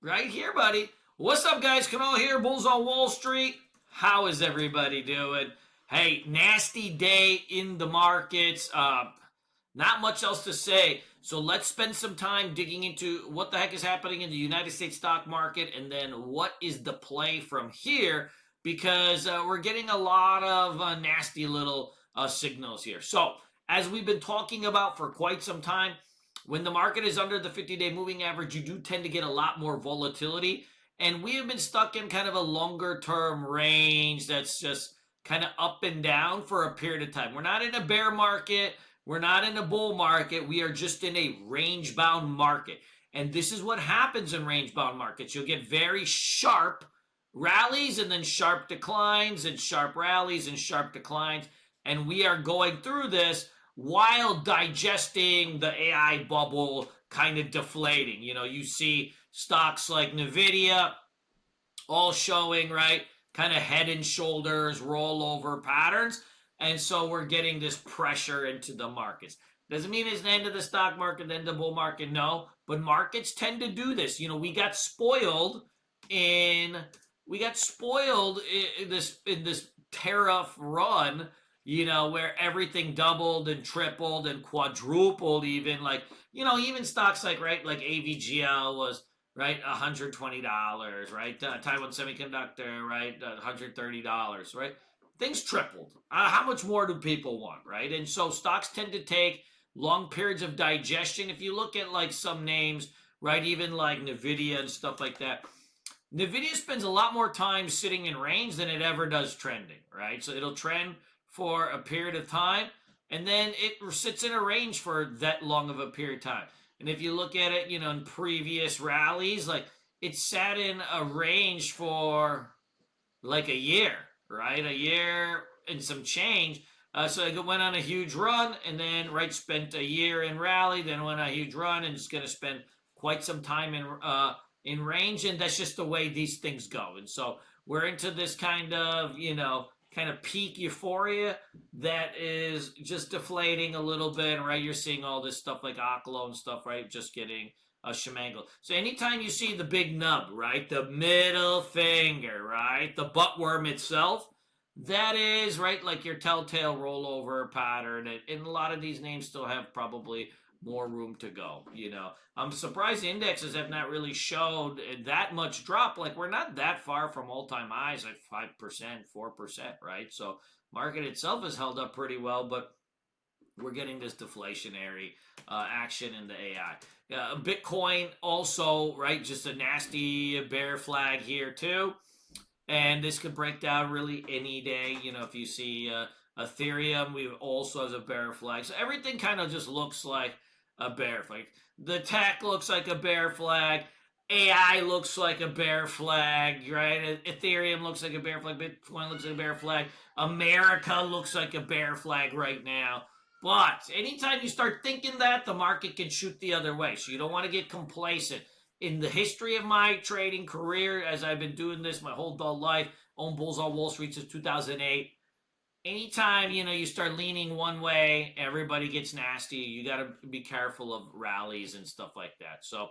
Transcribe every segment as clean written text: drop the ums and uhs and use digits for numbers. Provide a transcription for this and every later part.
Right here, buddy. What's up, guys? Kunal here, Bulls on Wall Street. How is everybody doing? Hey, nasty day in the markets. Not much else to say. So let's spend some time digging into what the heck is happening in the United States stock market and then what is the play from here, because we're getting a lot of nasty little signals here. So, as we've been talking about for quite some time, when the market is under the 50-day moving average, you do tend to get a lot more volatility. And we have been stuck in kind of a longer term range that's just kind of up and down for a period of time. We're not in a bear market. We're not in a bull market. We are just in a range bound market. And this is what happens in range bound markets. You'll get very sharp rallies and then sharp declines and sharp rallies and sharp declines. And we are going through this while digesting the AI bubble kind of deflating. You know, you see stocks like NVDA all showing, right, kind of head and shoulders rollover patterns. And so we're getting this pressure into the markets. Doesn't mean it's the end of the stock market, the end of the bull market, no. But markets tend to do this. You know, we got spoiled in this tariff run, you know, where everything doubled and tripled and quadrupled, even like, you know, even stocks like, right, like AVGL was, right, $120, right? Taiwan Semiconductor, right, $130, right? Things tripled. How much more do people want, right? And so stocks tend to take long periods of digestion. If you look at like some names, right, even like NVIDIA and stuff like that, NVIDIA spends a lot more time sitting in range than it ever does trending, right? So it'll trend for a period of time, and then it sits in a range for that long of a period of time. And if you look at it, you know, in previous rallies, like it sat in a range for like a year, right? A year and some change. So it went on a huge run and then, right, spent a year in rally, then went on a huge run and it's going to spend quite some time in range. And that's just the way these things go. And so we're into this kind of, you know, kind of peak euphoria that is just deflating a little bit, right? You're seeing all this stuff like Oklo and stuff, right? Just getting shemangled. So anytime you see the big nub, right? The middle finger, right? The butt worm itself, that is, right, like your telltale rollover pattern. And a lot of these names still have probably more room to go. You know, I'm surprised the indexes have not really showed that much drop. Like we're not that far from all-time highs at 5%, 4%, right? So market itself has held up pretty well, but we're getting this deflationary action in the AI. Bitcoin also, right, just a nasty bear flag here too. And this could break down really any day. You know, if you see Ethereum, we also has a bear flag. So everything kind of just looks like a bear flag. The tech looks like a bear flag. AI looks like a bear flag, right? Ethereum looks like a bear flag. Bitcoin looks like a bear flag. America looks like a bear flag right now. But anytime you start thinking that, the market can shoot the other way. So you don't want to get complacent. In the history of my trading career, as I've been doing this my whole adult life, owned bulls on Wall Street since 2008, anytime, you know, you start leaning one way, everybody gets nasty. You got to be careful of rallies and stuff like that. So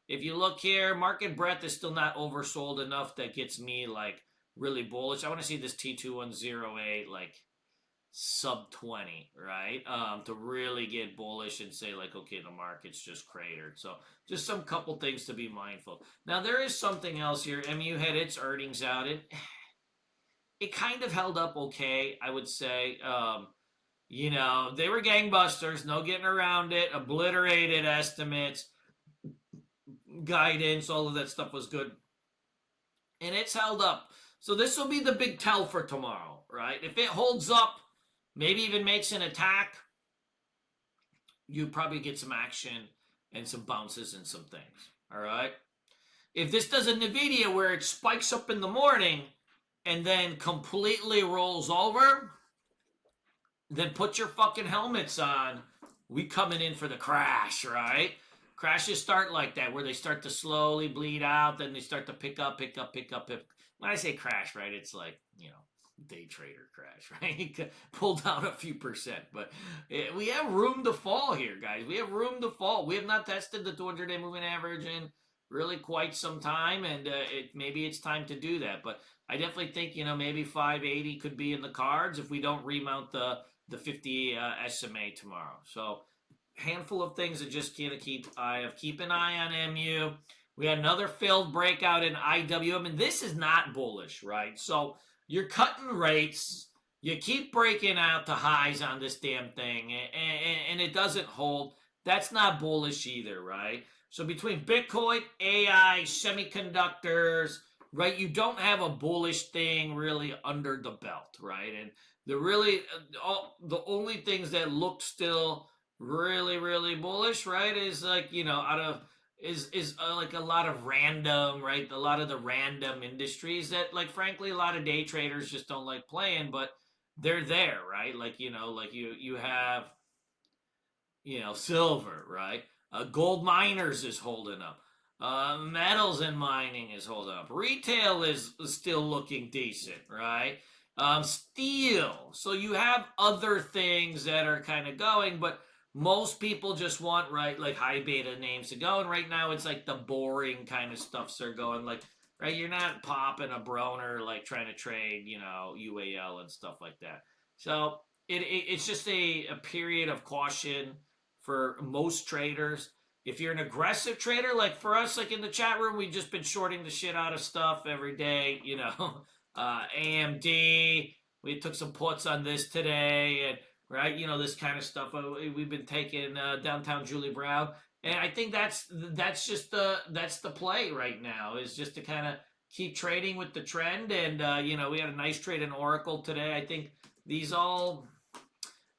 if you look here, market breadth is still not oversold enough that gets me like really bullish. I want to see this T2108 like sub 20, right? To really get bullish and say like, okay, the market's just cratered. So just some couple things to be mindful. Now there is something else here. MU had its earnings out. It kind of held up okay, I would say. You know, they were gangbusters, no getting around it, obliterated estimates, guidance, all of that stuff was good. And it's held up. So this will be the big tell for tomorrow, right? If it holds up, maybe even makes an attack, you probably get some action and some bounces and some things, all right? If this does a NVIDIA where it spikes up in the morning and then completely rolls over, then put your fucking helmets on. We coming in for the crash, right? Crashes start like that, where they start to slowly bleed out, then they start to pick up. When I say crash, right, it's like, you know, day trader crash, right? Pull down a few percent, but we have room to fall here, guys. We have room to fall. We have not tested the 200-day moving average in really quite some time, and maybe it's time to do that. But I definitely think, you know, maybe 580 could be in the cards if we don't remount the 50 SMA tomorrow. So handful of things that just kind of keep an eye on MU. We had another failed breakout in IWM, and this is not bullish, right? So you're cutting rates. You keep breaking out the highs on this damn thing, and it doesn't hold. That's not bullish either, right? So between Bitcoin, AI, semiconductors, right, you don't have a bullish thing really under the belt, right? And the only things that look still really bullish, right, is like, you know, out of is like a lot of random, right, a lot of the random industries that, like, frankly, a lot of day traders just don't like playing, but they're there, right? Like, you know, like you have, you know, silver, right? Gold miners is holding up. Metals and mining is holding up. Retail is still looking decent, right? Steel. So you have other things that are kind of going, but most people just want, right, like high beta names to go. And right now it's like the boring kind of stuffs are going. Like, right, you're not popping a Broner, like trying to trade, you know, UAL and stuff like that. So it's just a period of caution for most traders. If you're an aggressive trader, like for us, like in the chat room, we've just been shorting the shit out of stuff every day. You know, AMD. We took some puts on this today, and right, you know, this kind of stuff. We've been taking downtown Julie Brown, and I think that's just that's the play right now, is just to kind of keep trading with the trend. And you know, we had a nice trade in Oracle today. I think these all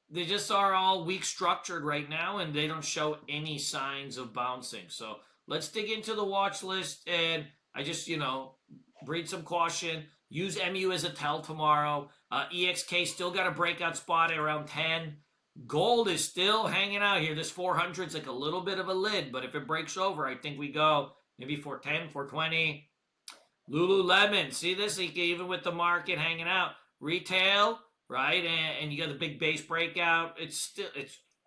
they just are all weak structured right now, and they don't show any signs of bouncing. So let's dig into the watch list, and I just, you know, breed some caution. Use MU as a tell tomorrow. EXK still got a breakout spot at around 10. Gold is still hanging out here. This 400 is like a little bit of a lid, but if it breaks over, I think we go maybe 410, 420. Lululemon, see this? Even with the market hanging out. Retail, right? And you got the big base breakout. It's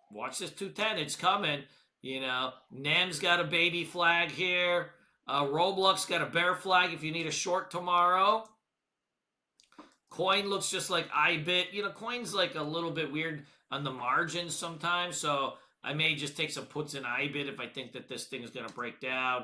watch this 210. It's coming. You know, NEM's got a baby flag here. Roblox got a bear flag if you need a short tomorrow. Coin looks just like IBIT. You know, coin's like a little bit weird on the margins sometimes, so I may just take some puts in IBIT if I think that this thing is going to break down.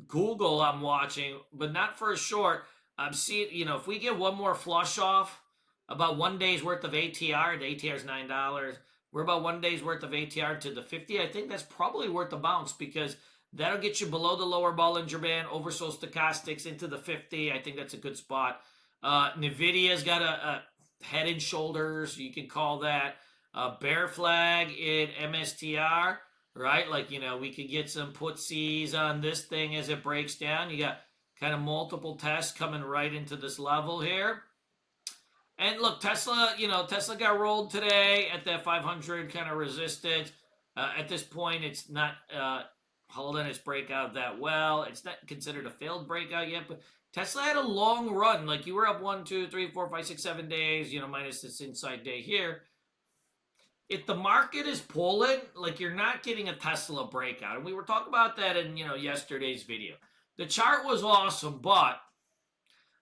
Google I'm watching, but not for a short. I'm seeing, you know, if we get one more flush off, about 1 day's worth of ATR, the ATR is $9. We're about 1 day's worth of ATR to the 50. I think that's probably worth a bounce, because that'll get you below the lower Bollinger Band, oversold stochastics into the 50. I think that's a good spot. NVIDIA's got a head and shoulders, you can call that. Bear flag in MSTR, right? Like, you know, we could get some putsies on this thing as it breaks down. You got kind of multiple tests coming right into this level here. And look, Tesla, you know, Tesla got rolled today at that 500 kind of resistance. At this point, it's not holding its breakout that well. It's not considered a failed breakout yet, but Tesla had a long run. Like, you were up 1, 2, 3, 4, 5, 6, 7 days, you know, minus this inside day here. If the market is pulling, like, you're not getting a Tesla breakout. And we were talking about that in, you know, yesterday's video. The chart was awesome, but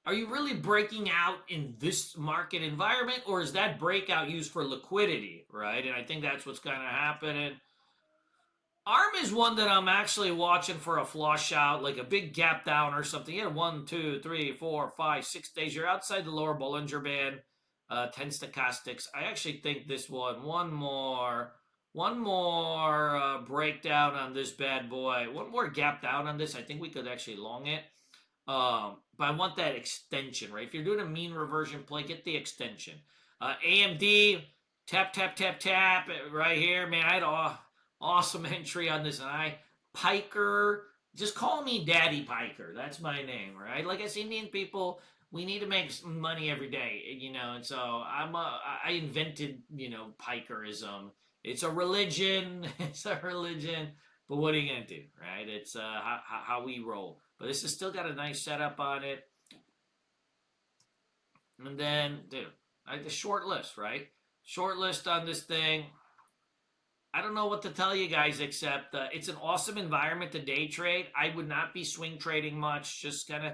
are you really breaking out in this market environment, or is that breakout used for liquidity, right? And I think that's what's kind of happening. ARM is one that I'm actually watching for a flush out, like a big gap down or something. You had 1, 2, 3, 4, 5, 6 days. You're outside the lower Bollinger Band, 10 stochastics. I actually think this one more breakdown on this bad boy. One more gap down on this. I think we could actually long it. But I want that extension, right? If you're doing a mean reversion play, get the extension. AMD, tap right here. Man, I had awesome entry on this. And Piker, just call me Daddy Piker. That's my name, right? Like us Indian people, we need to make money every day, you know. And so I invented, you know, Pikerism. It's a religion. It's a religion. But what are you gonna do, right? It's how we roll. But this has still got a nice setup on it. And then, dude, the short list, right? Short list on this thing. I don't know what to tell you guys except it's an awesome environment to day trade. I would not be swing trading much. Just kind of,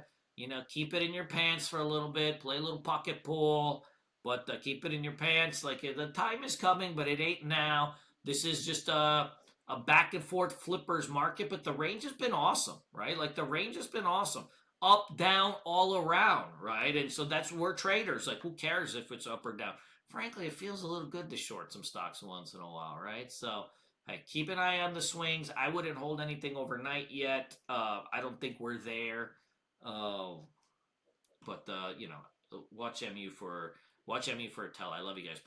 keep it in your pants for a little bit, play a little pocket pool, but keep it in your pants. Like the time is coming, but it ain't now. This is just a back and forth flippers market, but the range has been awesome, right? Like the range has been awesome. Up, down, all around, right? And so that's we're traders. Like who cares if it's up or down? Frankly, it feels a little good to short some stocks once in a while, right? So, hey, keep an eye on the swings. I wouldn't hold anything overnight yet. I don't think we're there. Uh, but watch MU for a tell. I love you guys.